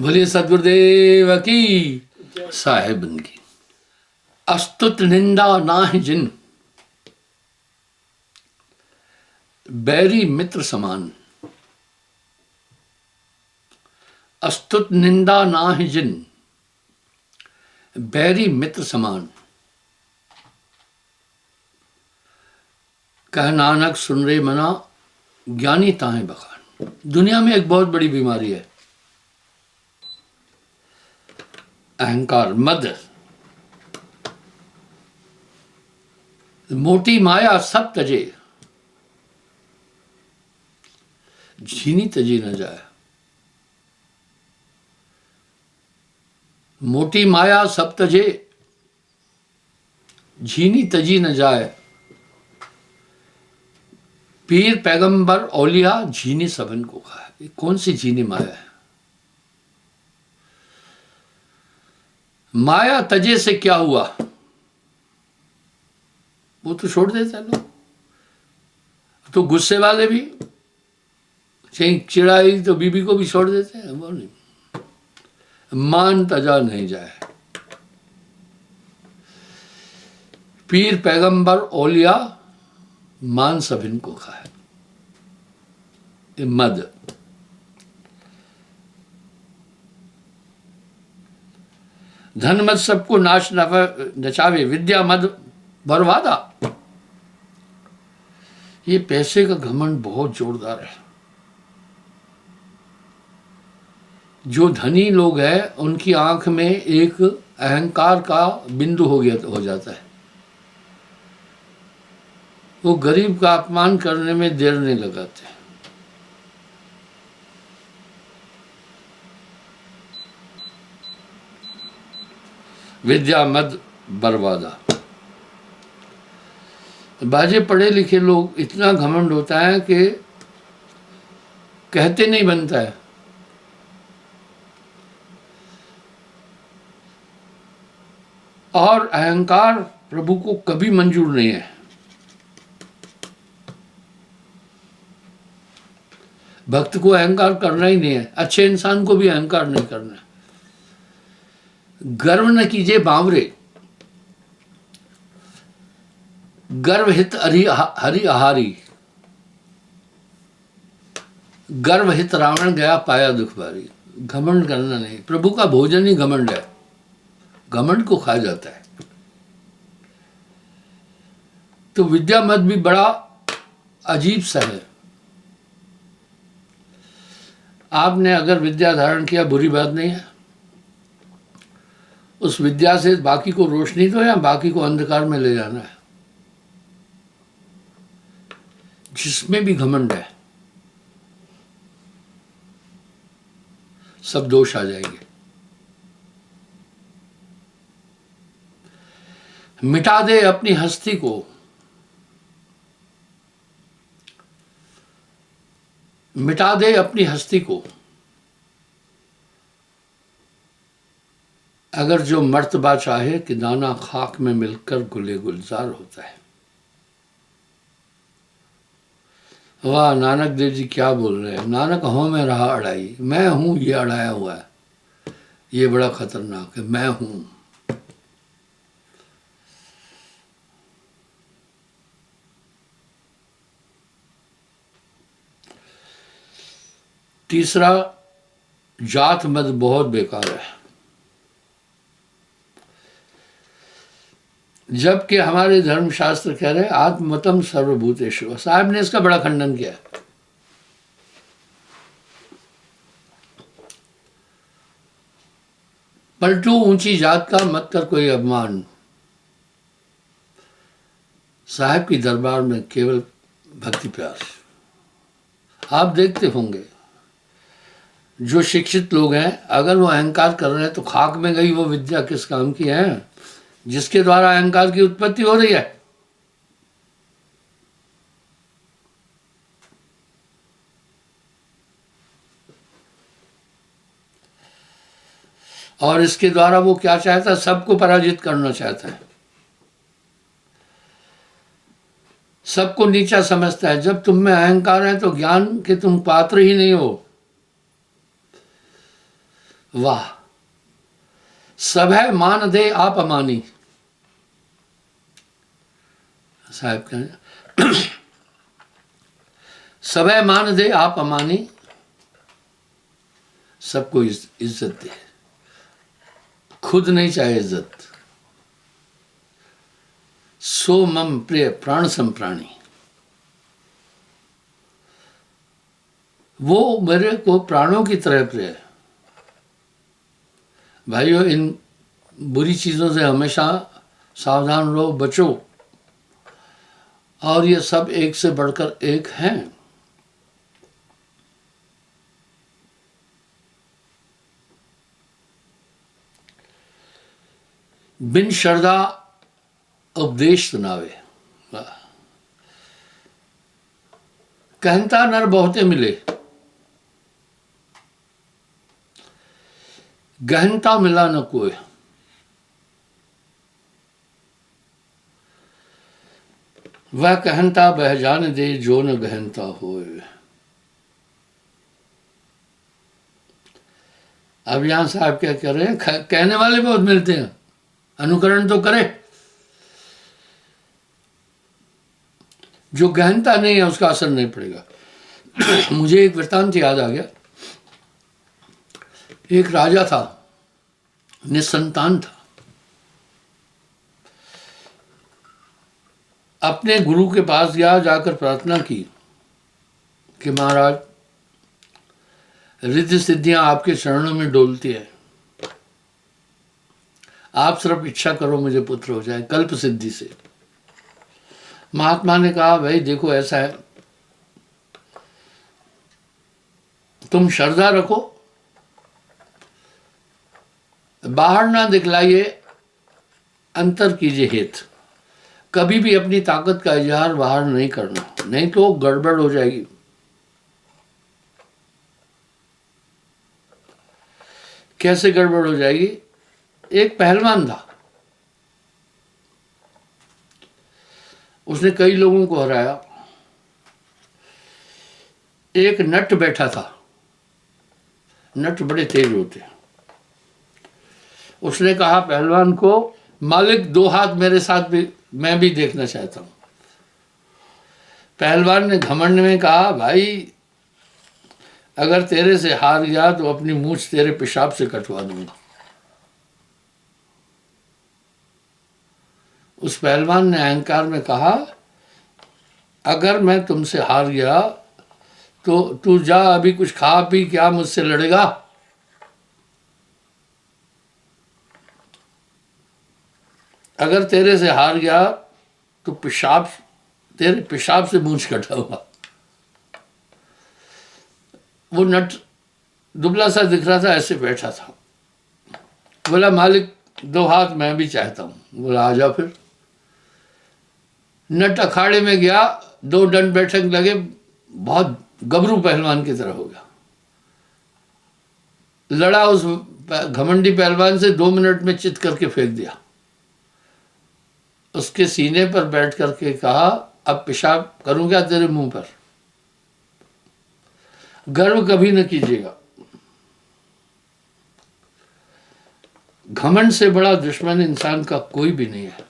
बोलिए सदगुरुदेव की साहेब की। अस्तुत निंदा नाहि जिन, बैरी मित्र समान। अस्तुत निंदा नाहि जिन, बैरी मित्र समान। कह नानक सुन रे मना, ज्ञानी ताहे बखान। दुनिया में एक बहुत बड़ी बीमारी है, अहंकार, मद। मोटी माया सब तजे, झीनी तजी न जाए। मोटी माया सब तजे, झीनी तजी न जाए। पीर पैगंबर औलिया, झीनी सबन को खाए। कौन सी झीनी माया है? माया तजे से क्या हुआ, वो तो छोड़ देते हैं लोग। तो गुस्से वाले भी चिड़ाई तो बीबी को भी छोड़ देते हैं। वो नहीं, मान तजा नहीं जाए। पीर पैगंबर औलिया, मान सभिन को खाए। मद। धन मद सबको नाश नचावे, विद्या मद बर्बादा। ये पैसे का घमंड बहुत जोरदार है। जो धनी लोग हैं उनकी आंख में एक अहंकार का बिंदु हो जाता है। वो गरीब का अपमान करने में देर नहीं लगाते। विद्या मद बर्बादा। बाजे पढ़े लिखे लोग इतना घमंड होता है कि कहते नहीं बनता है। और अहंकार प्रभु को कभी मंजूर नहीं है। भक्त को अहंकार करना ही नहीं है। अच्छे इंसान को भी अहंकार नहीं करना है। गर्व न कीजिए बावरे, गर्व हित हरि आहारी। गर्व हित रावण गया पाया दुख भारी। घमंड करना नहीं। प्रभु का भोजन ही घमंड है। घमंड को खा जाता है। तो विद्या मद भी बड़ा अजीब सा है। आपने अगर विद्या धारण किया, बुरी बात नहीं है। उस विद्या से बाकी को रोशनी दो या बाकी को अंधकार में ले जाना है। जिसमें भी घमंड है, सब दोष आ जाएंगे। मिटा दे अपनी हस्ती को, मिटा दे अपनी हस्ती को। अगर जो मर्तबा चाहे कि दाना खाक में मिलकर गुले गुलजार होता है। वाह, नानक देव जी क्या बोल रहे हैं। नानक हो में रहा अड़ाई, मैं हूं ये अड़ाया हुआ है। ये बड़ा खतरनाक है। मैं हूं। तीसरा, जात मत बहुत बेकार है। जबकि हमारे धर्मशास्त्र कह रहे हैं आत्मतम सर्वभूतेषु। साहब ने इसका बड़ा खंडन किया। पलटू ऊंची जात का मत कर कोई अपमान। साहब की दरबार में केवल भक्ति प्यार। आप देखते होंगे जो शिक्षित लोग हैं, अगर वो अहंकार कर रहे हैं तो खाक में गई वो विद्या किस काम की है जिसके द्वारा अहंकार की उत्पत्ति हो रही है। और इसके द्वारा वो क्या चाहता है? सबको पराजित करना चाहता है, सबको नीचा समझता है। जब तुम में अहंकार है तो ज्ञान के तुम पात्र ही नहीं हो। वाह, सभय मान दे आप अमानी। साहब कहें सभय मान दे आप अमानी, सबको इज्जत दे, खुद नहीं चाहे इज्जत। सो मम प्रिय प्राण संप्राणी, वो मेरे को प्राणों की तरह प्रिय है। भाइयों, इन बुरी चीज़ों से हमेशा सावधान रहो, बचो। और ये सब एक से बढ़कर एक हैं। बिन श्रद्धा उपदेश सुनावे। कहता नर बहुते मिले, गहनता मिला न कोई। वह कहनता बह जाने दे, जो न गहनता होए। अब यहां साहब क्या कह रहे हैं, कहने वाले बहुत मिलते हैं, अनुकरण तो करे। जो गहनता नहीं है उसका असर नहीं पड़ेगा। मुझे एक वृत्तांत याद आ गया। एक राजा था, निसंतान था। अपने गुरु के पास गया, जाकर प्रार्थना की कि महाराज, रिद्धि सिद्धियां आपके चरणों में डोलती है, आप सिर्फ इच्छा करो मुझे पुत्र हो जाए, कल्प सिद्धि से। महात्मा ने कहा, भाई देखो ऐसा है, तुम श्रद्धा रखो, बाहर ना दिखलाइए, अंतर कीजिए हित। कभी भी अपनी ताकत का इजहार बाहर नहीं करना, नहीं तो गड़बड़ हो जाएगी। कैसे गड़बड़ हो जाएगी? एक पहलवान था, उसने कई लोगों को हराया। एक नट बैठा था, नट बड़े तेज होते हैं। उसने कहा पहलवान को, मालिक 2 हाथ मेरे साथ भी, मैं भी देखना चाहता हूं। पहलवान ने घमंड में कहा, भाई अगर तेरे से हार गया तो अपनी मूंछ तेरे पेशाब से कटवा दूंगा। उस पहलवान ने अहंकार में कहा, अगर मैं तुमसे हार गया तो तू जा, अभी कुछ खा पी, क्या मुझसे लड़ेगा? अगर तेरे से हार गया तो तेरे पेशाब से मूंछ कटाऊंगा। वो नट दुबला सा दिख रहा था, ऐसे बैठा था। बोला, मालिक 2 हाथ मैं भी चाहता हूं। बोला, आ जाओ फिर। नट अखाड़े में गया, 2 दंड बैठक लगे, बहुत गबरू पहलवान की तरह हो गया। लड़ा उस घमंडी पहलवान से, 2 मिनट में चित करके फेंक दिया। उसके सीने पर बैठ करके कहा, अब पेशाब करूं क्या तेरे मुंह पर? गर्व कभी न कीजिएगा। घमंड से बड़ा दुश्मन इंसान का कोई भी नहीं है।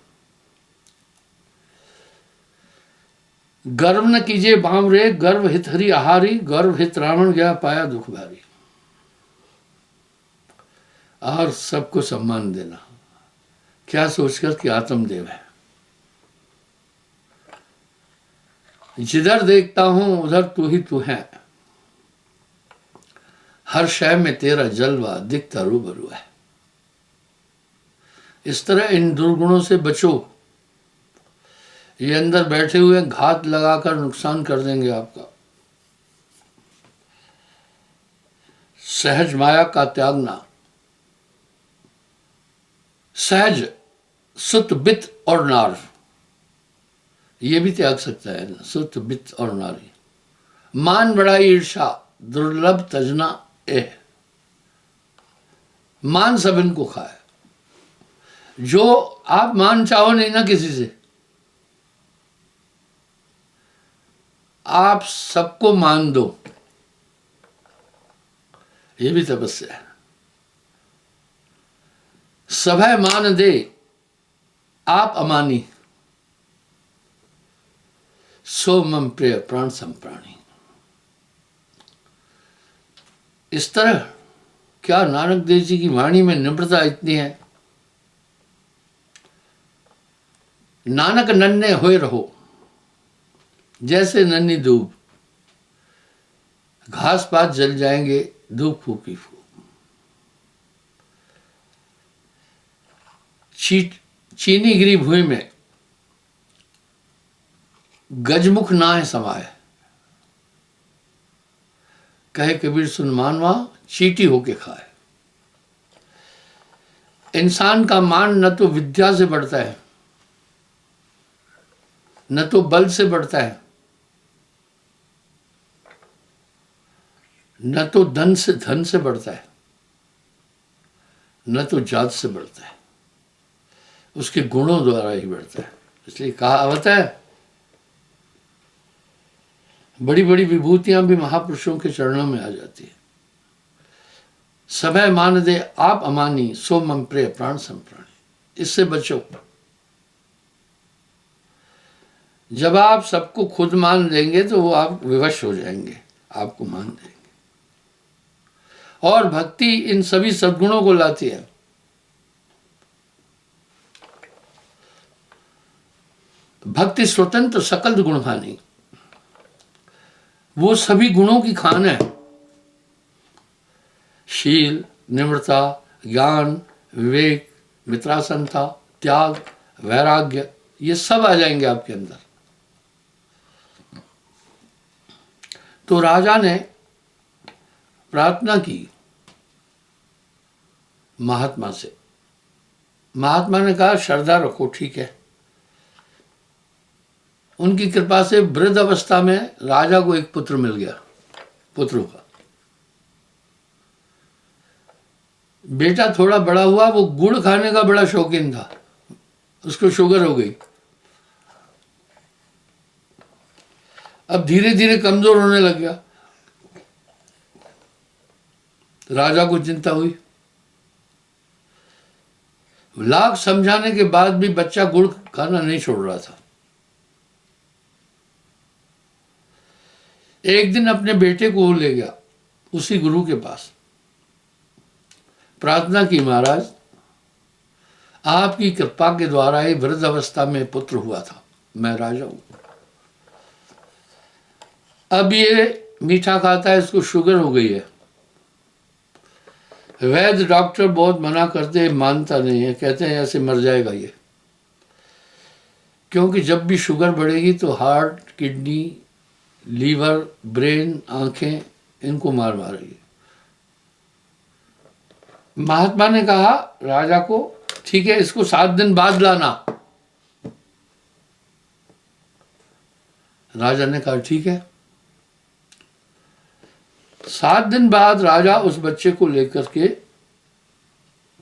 गर्व न कीजिए बावरे, गर्व हित हरि आहारी, गर्व हित रावण गया पाया दुख भारी। और सबको सम्मान देना, क्या सोचकर कि आत्मदेव है। जिधर देखता हूं उधर तू ही तू है, हर शय में तेरा जलवा दिखता रूबरू है। इस तरह इन दुर्गुणों से बचो, ये अंदर बैठे हुए घात लगाकर नुकसान कर देंगे आपका। सहज माया का त्यागना, सहज सुत बित और नार, ये भी त्याग सकता है ना, सुत बित और नारी। मान बड़ाई ईर्षा दुर्लभ तजना एह, मान सब इनको खाए। जो आप मान चाहो नहीं ना किसी से, आप सबको मान दो, ये भी तपस्या है। सभय मान दे आप अमानी, सो मम प्रिय प्राण संप्राणी। इस तरह क्या नानक देव जी की वाणी में निम्रता इतनी है। नानक नन्हे होए रहो जैसे नन्ही धूप, घास पात जल जाएंगे धूप फूकी फूक। चीनी गिरी भूमि में गजमुख नाय समाये, कहे कबीर सुन मानवा चीटी होके खाए। इंसान का मान न तो विद्या से बढ़ता है, न तो बल से बढ़ता है, न तो धन से बढ़ता है, न तो जात से बढ़ता है, उसके गुणों द्वारा ही बढ़ता है। इसलिए कहावत है, बड़ी बड़ी विभूतियां भी महापुरुषों के चरणों में आ जाती है। सभय मान दे आप अमानी, सो मम प्रिय प्राण संप्राणी। इससे बचो। जब आप सबको खुद मान लेंगे तो वो आप विवश हो जाएंगे, आपको मान देंगे। और भक्ति इन सभी सद्गुणों को लाती है। भक्ति स्वतंत्र सकल गुण खानी, वो सभी गुणों की खान है। शील, निम्रता, ज्ञान, विवेक, मित्रासनता, त्याग, वैराग्य, ये सब आ जाएंगे आपके अंदर। तो राजा ने प्रार्थना की महात्मा से। महात्मा ने कहा श्रद्धा रखो, ठीक है। उनकी कृपा से वृद्ध अवस्था में राजा को एक पुत्र मिल गया। पुत्रों का बेटा थोड़ा बड़ा हुआ, वो गुड़ खाने का बड़ा शौकीन था, उसको शुगर हो गई। अब धीरे धीरे कमजोर होने लग गया। राजा को चिंता हुई। लाख समझाने के बाद भी बच्चा गुड़ खाना नहीं छोड़ रहा था। एक दिन अपने बेटे को ले गया उसी गुरु के पास। प्रार्थना की, महाराज आपकी कृपा के द्वारा ही वृद्ध अवस्था में पुत्र हुआ था, मैं राजा हूं। अब ये मीठा खाता है, इसको शुगर हो गई है। वैद्य डॉक्टर बहुत मना करते हैं, मानता नहीं है, कहते हैं ऐसे मर जाएगा ये। क्योंकि जब भी शुगर बढ़ेगी तो हार्ट, किडनी, लीवर, ब्रेन, आंखें, इनको मार मारेगी। महात्मा ने कहा राजा को, ठीक है इसको 7 दिन बाद लाना। राजा ने कहा ठीक है। 7 दिन बाद राजा उस बच्चे को लेकर के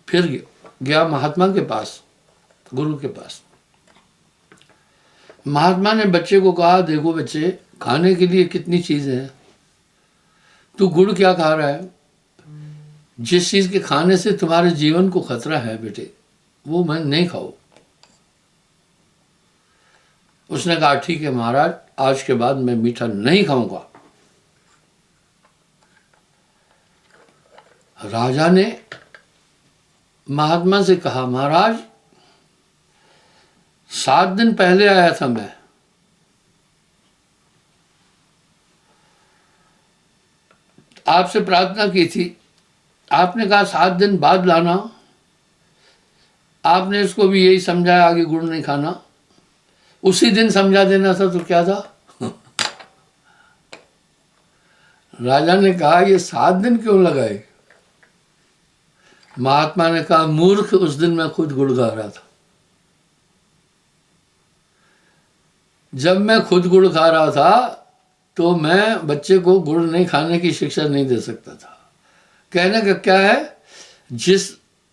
फिर गया महात्मा के पास, गुरु के पास। महात्मा ने बच्चे को कहा देखो बच्चे, खाने के लिए कितनी चीजें हैं, तू गुड़ क्या खा रहा है? जिस चीज के खाने से तुम्हारे जीवन को खतरा है बेटे, वो मैं नहीं खाओ। उसने कहा ठीक है महाराज, आज के बाद मैं मीठा नहीं खाऊंगा। राजा ने महात्मा से कहा महाराज 7 दिन पहले आया था मैं, आपसे प्रार्थना की थी, आपने कहा 7 दिन बाद लाना। आपने इसको भी यही समझाया आगे गुड़ नहीं खाना, उसी दिन समझा देना था तो क्या था। राजा ने कहा ये 7 दिन क्यों लगाए? महात्मा ने कहा मूर्ख, उस दिन मैं खुद गुड़ खा रहा था। जब मैं खुद गुड़ खा रहा था तो मैं बच्चे को गुड़ नहीं खाने की शिक्षा नहीं दे सकता था। कहने का क्या है, जिस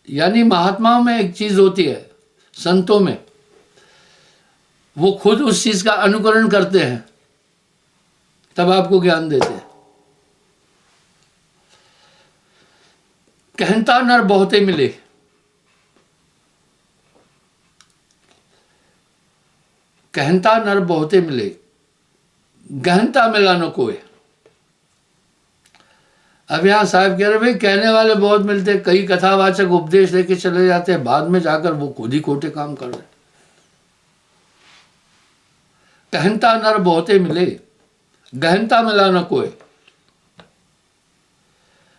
यानी महात्माओं में एक चीज होती है, संतों में, वो खुद उस चीज का अनुकरण करते हैं तब आपको ज्ञान देते हैं। कहता नर बहुते मिले, कहनता नर बहुते मिले, गहनता मिला न कोई। अब यहाँ साहब कह रहे भाई कहने वाले बहुत मिलते, कई कथावाचक उपदेश लेके चले जाते हैं, बाद में जाकर वो खुद ही खोटे काम कर रहे। कहनता नर बहुते मिले, गहनता मिला न कोई।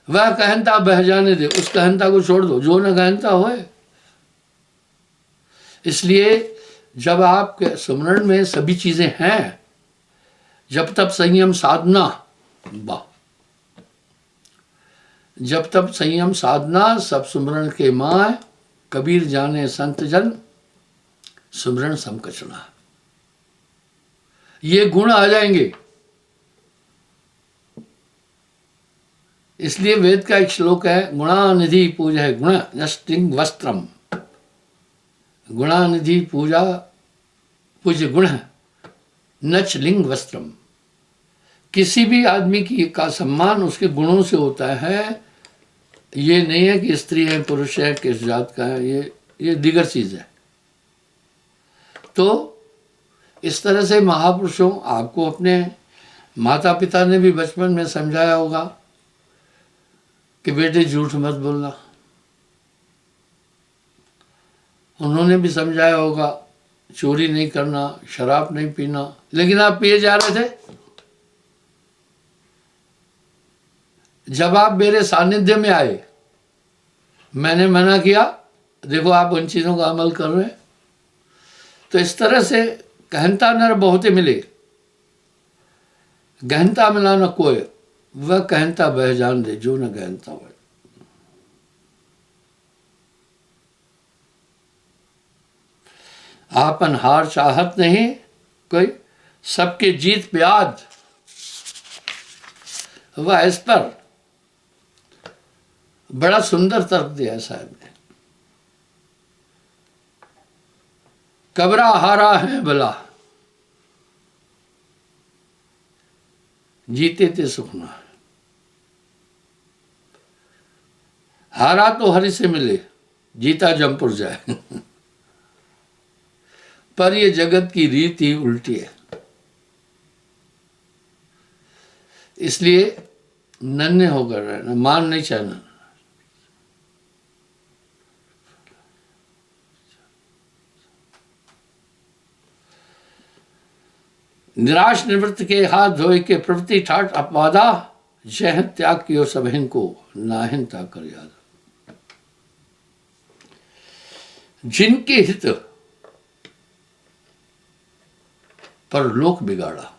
वह कहनता बह जाने दे, उस कहनता को छोड़ दो जो न गहनता होए। इसलिए जब आपके सुमरण में सभी चीजें हैं, जब तब संयम साधना, वाह, जब तब संयम साधना सब सुमरण के माय, कबीर जाने संत जन सुमरण समकचना। ये गुण आ जाएंगे। इसलिए वेद का एक श्लोक है, गुणानिधि पूजा है गुण नष्टिंग वस्त्रम। गुणानिधि पूजा पूज्य गुण नच लिंग वस्त्रम। किसी भी आदमी की का सम्मान उसके गुणों से होता है। ये नहीं है कि स्त्री है पुरुष है किस जात का है, ये दिगर चीज है। तो इस तरह से महापुरुषों, आपको अपने माता पिता ने भी बचपन में समझाया होगा कि बेटे झूठ मत बोलना। उन्होंने भी समझाया होगा चोरी नहीं करना, शराब नहीं पीना, लेकिन आप पिए जा रहे थे। जब आप मेरे सानिध्य में आए, मैंने मना किया, देखो आप उन चीजों का अमल कर रहे हैं। तो इस तरह से कहनता नर बहुते मिले, गहनता मिला न कोई। वह कहनता बह जान दे जो न गहनता हो। आपन हार चाहत नहीं कोई, सबके जीत प्याद। वह इस पर बड़ा सुंदर तर्क दिया साहब ने। कबरा हारा है भला, जीते थे सुखना। हारा तो हरि से मिले, जीता जमपुर जाए। पर ये जगत की रीत ही उल्टी है। इसलिए नन्हे होकर रहना, मान नहीं चाहना। निराश निवृत्त के हाथ धोए के प्रवृत्ति ठाट अपवादा, जह त्याग कियो सबहिन को नाहिन ताकर याद। जिनके हित पर लोक बिगाड़ा,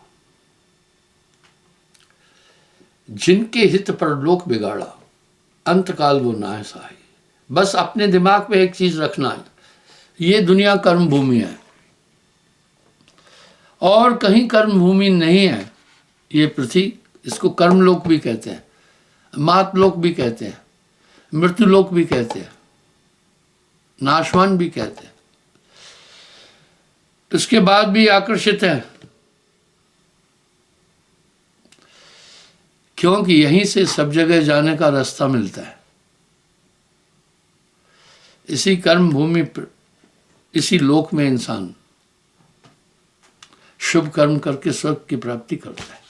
जिनके हित पर लोक बिगाड़ा, अंतकाल वो नाय सहाय। बस अपने दिमाग में एक चीज रखना है, ये दुनिया कर्म भूमि है और कहीं कर्म भूमि नहीं है। ये पृथ्वी, इसको कर्मलोक भी कहते हैं, मातलोक भी कहते हैं, मृत्युलोक भी कहते हैं, नाशवान भी कहते हैं। इसके बाद भी आकर्षित है, क्योंकि यहीं से सब जगह जाने का रास्ता मिलता है। इसी कर्म भूमि, इसी लोक में इंसान शुभ कर्म करके स्वर्ग की प्राप्ति करता है।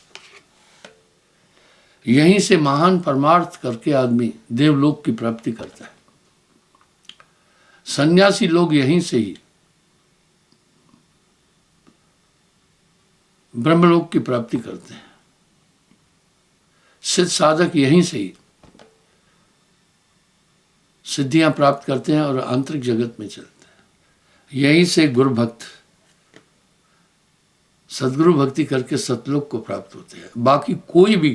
यहीं से महान परमार्थ करके आदमी देवलोक की प्राप्ति करता है। सन्यासी लोग यहीं से ही ब्रह्मलोक की प्राप्ति करते हैं। सिद्ध साधक यहीं से ही सिद्धियां प्राप्त करते हैं और आंतरिक जगत में चलते हैं। यहीं से गुरु भक्त सदगुरु भक्ति करके सतलोक को प्राप्त होते हैं। बाकी कोई भी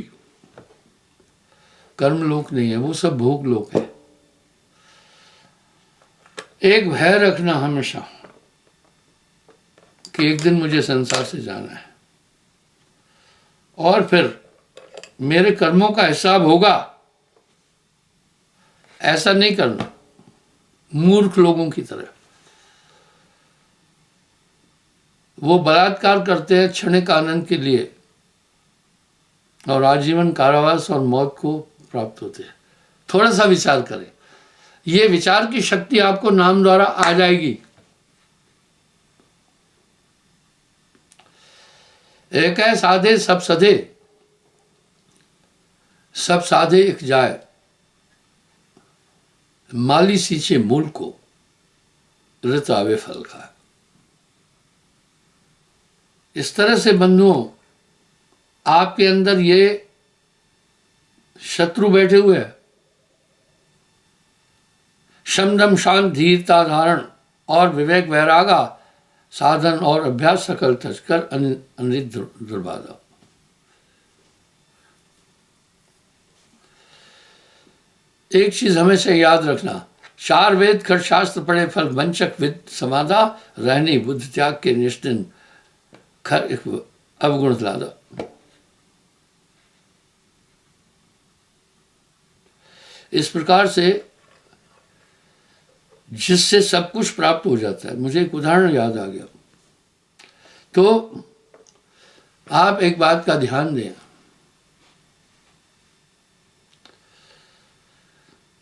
कर्मलोक नहीं है, वो सब भोग लोक है। एक भय रखना हमेशा कि एक दिन मुझे संसार से जाना है और फिर मेरे कर्मों का हिसाब होगा। ऐसा नहीं करना मूर्ख लोगों की तरह। वो बलात्कार करते हैं क्षणिक आनंद के लिए और आजीवन कारावास और मौत को प्राप्त होते हैं। थोड़ा सा विचार करें, ये विचार की शक्ति आपको नाम द्वारा आ जाएगी। एक है साधे सब सधे, सब साधे एक जाए, माली सींचे मूल को, ऋत आवे फल खाए। इस तरह से बंधुओं, आपके अंदर ये शत्रु बैठे हुए हैं, शमदम शांत धीरता धारण और विवेक वैरागा साधन और अभ्यास सकल तजकर अनित दुर्बाधा। एक चीज हमेशा याद रखना, 4 वेद खट शास्त्र पढ़े फल वंचक विद समाधा, रहनी बुद्ध त्याग के निष्ठिन खर अवगुण लादा। इस प्रकार से जिससे सब कुछ प्राप्त हो जाता है। मुझे एक उदाहरण याद आ गया। तो आप एक बात का ध्यान दें,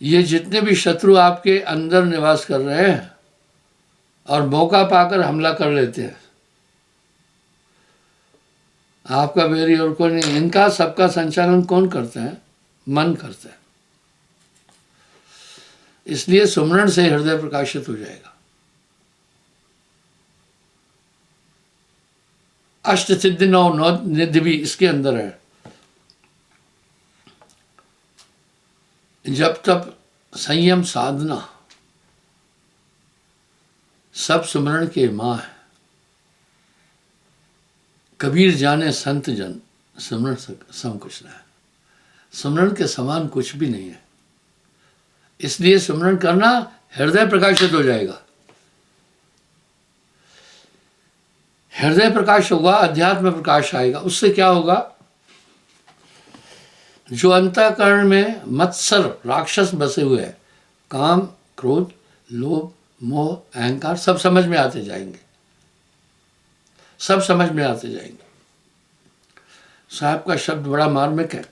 ये जितने भी शत्रु आपके अंदर निवास कर रहे हैं और मौका पाकर हमला कर लेते हैं, आपका बैरी और कोई नहीं, इनका सबका संचालन कौन करता है? मन करता है। इसलिए सुमरण से हृदय प्रकाशित हो जाएगा। अष्ट सिद्धि 9 निधि भी इसके अंदर है। जब तक संयम साधना, सब सुमरण के माँ है। कबीर जाने संत जन, सुमरण सम कुछ न है। सुमरण के समान कुछ भी नहीं है। इसलिए सुमरण करना, हृदय प्रकाशित हो जाएगा। हृदय प्रकाश होगा, अध्यात्म प्रकाश आएगा। उससे क्या होगा? जो अंतःकरण में मत्सर राक्षस बसे हुए हैं, काम, क्रोध, लोभ, मोह, अहंकार, सब समझ में आते जाएंगे, सब समझ में आते जाएंगे। साहब का शब्द बड़ा मार्मिक है।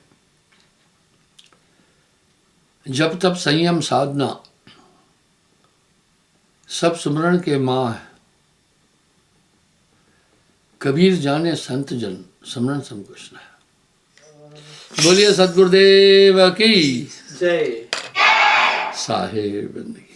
जब तब संयम साधना, सब सुमरण के माँ है। कबीर जाने संत जन, सुमरण सम कुछ न है। बोलिए सतगुरुदेव की जय। साहेब बंदी।